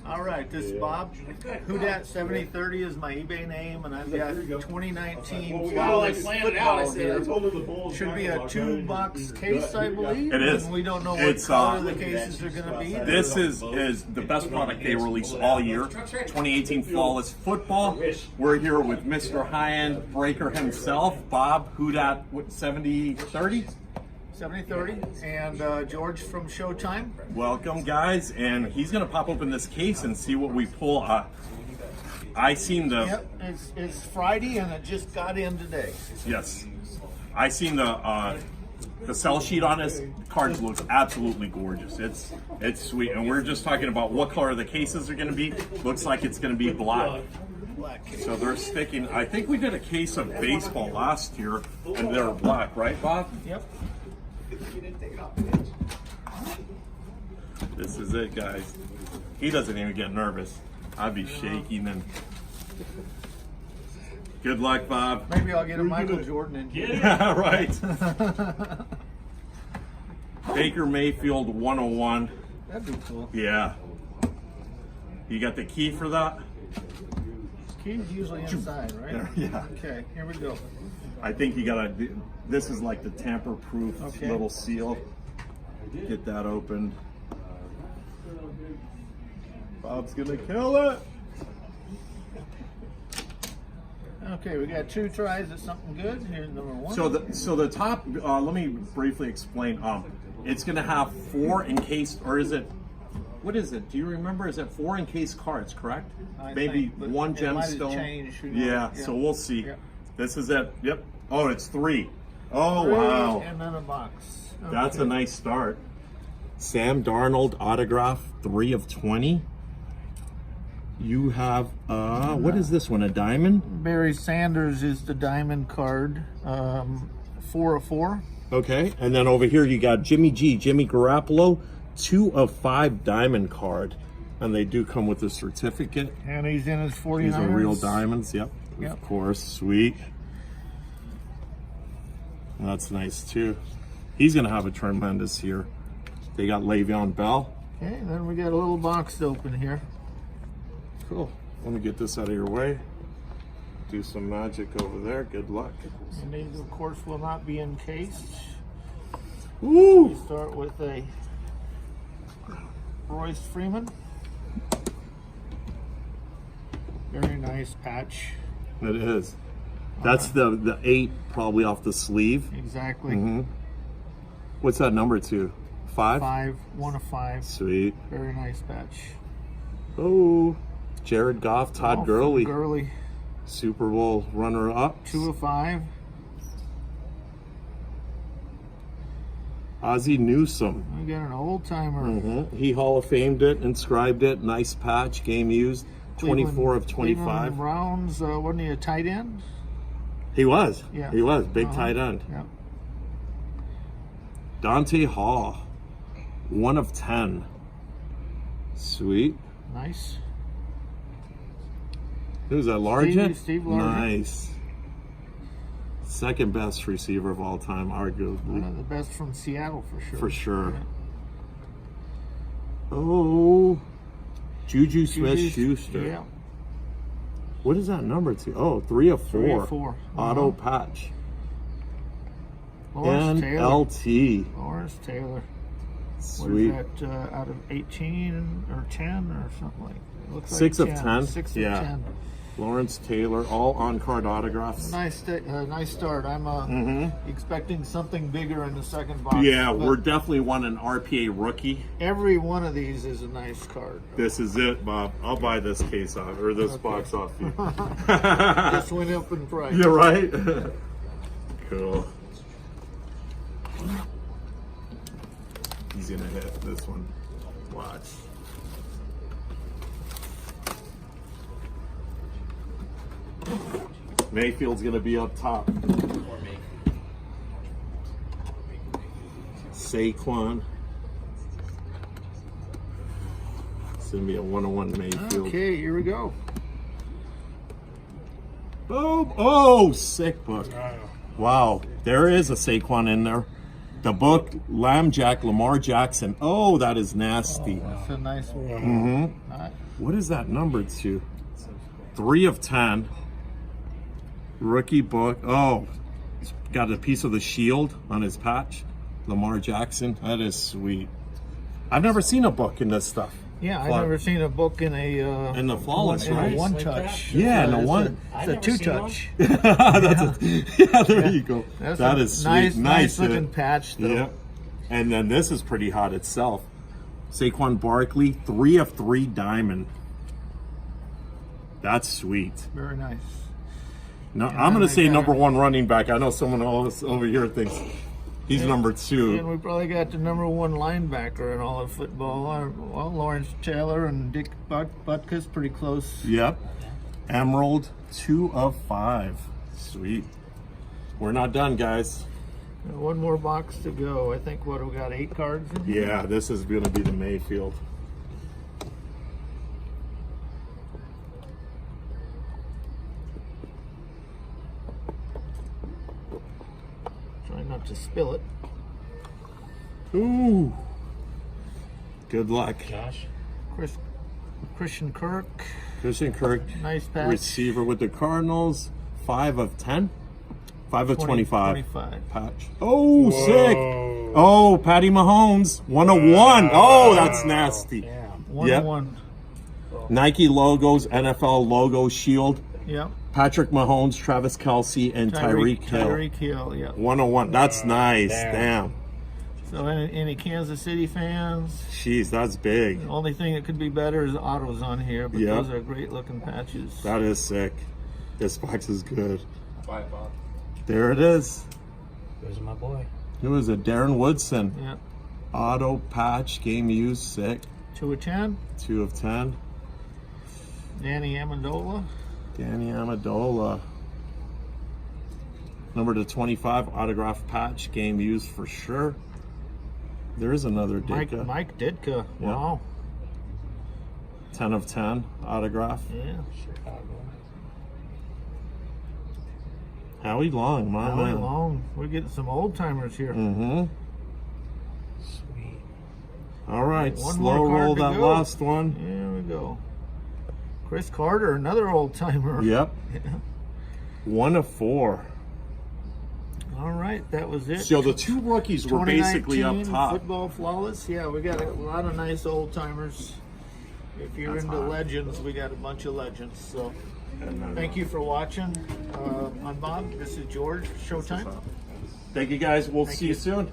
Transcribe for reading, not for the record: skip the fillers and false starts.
All right, this is Bob. Who Dat 7030 is my eBay name, and I've got 2019 flawless football here. Should be a 2-box case, I believe. It is. And we don't know what color the cases are going to be. This is the best product they release all year. 2018 flawless football. We're here with Mr. High-End Breaker himself, Bob. Who Dat 7030? 7030, and George from Showtime. Welcome, guys, and he's gonna pop open this case and see what we pull. I seen the. Yep, it's Friday, and it just got in today. Yes, I seen the sell sheet on this. Cards looks absolutely gorgeous. It's sweet, and we're just talking about what color the cases are gonna be. Looks like it's gonna be black. So they're sticking. I think we did a case of baseball last year, and they're black, right, Bob? Yep. This is it, guys. He doesn't even get nervous. I'd be shaking and. Good luck, Bob. Maybe I'll get a Michael Jordan in here. Yeah, right. Baker Mayfield 101. That'd be cool. Yeah. You got the key for that? Key's usually inside, right? There, yeah. Okay, here we go. I think you gotta. This is like the tamper-proof little seal. Get that open. Bob's gonna kill it. Okay, we got 2 tries at something good. Here's number 1. So the top. Let me briefly explain. It's gonna have 4 encased, or is it? What is it? Do you remember? Is it 4 encased cards? Correct? Maybe think, 1 it might have gemstone. changed, Yeah. So we'll see. Yep. This is it. Yep. Oh, it's 3. Oh 3 wow. and then a box. Okay. That's a nice start. Sam Darnold autograph, 3 of 20. You have what is this one? A diamond? Barry Sanders is the diamond card. 4 of 4. Okay, and then over here you got Jimmy Garoppolo, 2 of 5 diamond card, and they do come with a certificate. And he's in his 49ers. These are real diamonds. Yep. Of course, sweet. That's nice too. He's gonna have a tremendous year. They got Le'Veon Bell. Okay, then we got a little box to open here. Cool. Let me get this out of your way. Do some magic over there. Good luck. And these, of course, will not be encased. Woo! We start with a Royce Freeman. Very nice patch. It is. That's the 8 probably off the sleeve. Exactly. What's that number to? 5? 5, 1 of 5. Sweet. Very nice patch. Oh, Jared Goff, Todd Gurley. Gurley. Super Bowl runner-up. 2 of 5. Ozzie Newsome. We got an old timer. He Hall of Famed it, inscribed it. Nice patch, game used. 24 of 25. Cleveland Browns, wasn't he a tight end? He was. Yeah. He was. Big tight end. Yep. Dante Hall. 1 of 10. Sweet. Nice. Who's that, Largent? Steve Largent. Nice. Second best receiver of all time, arguably. One of the best from Seattle, for sure. For sure. Yeah. Oh, Juju Smith-Schuster. Yeah. What is that number to? Oh, 3 of 4. 3 of 4. Auto patch. Lawrence Taylor. NLT. Lawrence Taylor. Sweet. What is that, out of 18 or 10 or something like that? Looks 6 like of 10. 6 of Yeah. 10. Lawrence Taylor, all on-card autographs. Nice start. I'm expecting something bigger in the second box. Yeah, we're definitely wanting an RPA rookie. Every one of these is a nice card. This is it, Bob. I'll buy this case off, or this box off you. Just went up in price. You're right. Cool. He's gonna hit this one. Watch. Mayfield's gonna be up top. Saquon. It's gonna be a 101 Mayfield. Okay, here we go. Boom! Oh, sick book. Wow, there is a Saquon in there. The book, Lamar Jackson. Oh, that is nasty. That's a nice one. Mm-hmm. What is that numbered to? 3 of 10. Rookie book. Oh, it's got a piece of the shield on his patch. Lamar Jackson. That is sweet. I've never seen a book in this stuff. Yeah, I've never seen a book in a in the flawless, in right? a one touch. Yeah, in a one. It's a two touch. There you go. That's that a is sweet. nice looking patch, though. Yeah. And then this is pretty hot itself. Saquon Barkley, 3 of 3 diamond. That's sweet. Very nice. No, I'm going to say number 1 running back. I know someone else over here thinks he's number 2. And we probably got the number 1 linebacker in all of football. Well, Lawrence Taylor and Dick Butkus, pretty close. Yep. Emerald, 2 of 5. Sweet. We're not done, guys. One more box to go. I think, what, we got 8 cards in here? Yeah, this is going to be the Mayfield. Try not to spill it. Ooh. Good luck. Josh. Christian Kirk. Christian Kirk, Nice patch. receiver with the Cardinals. 5 of 10. 5 of 25. Patch. Oh, sick. Oh, Patty Mahomes. 1 of 1. Oh, that's nasty. Yeah. 1 of 1. Nike logos, NFL logo shield. Yep. Patrick Mahomes, Travis Kelce, and Tyreek Hill. Tyreek Hill, yeah. 1 of 1. That's nice. Damn. So any Kansas City fans? Jeez, that's big. The only thing that could be better is autos on here, but Yep. those are great looking patches. That is sick. This box is good. Bye, Bob. There it is. There's my boy. Who is it? Darren Woodson. Yeah. Auto patch, game used, sick. 2 of 10. 2 of 10. Danny Amendola. Danny Amendola. Number to 25, autograph patch, game used for sure. There is another Ditka. Mike Ditka. Yeah. Wow. 10 of 10, autograph. Yeah. Chicago. Howie Long, my Howie man. Long. We're getting some old timers here. Mm-hmm. Sweet. All right, One slow more card roll to that go. last one. There we go. Chris Carter, another old timer. Yep. 1 of 4. All right, that was it. So the 2 rookies were basically up 2019 top. Football flawless. Yeah, we got a lot of nice old timers. If you're That's into hot. legends, we got a bunch of legends. So And then, thank you for watching. I'm Bob. This is George. Showtime. Thank you guys. We'll Thank see you you. soon.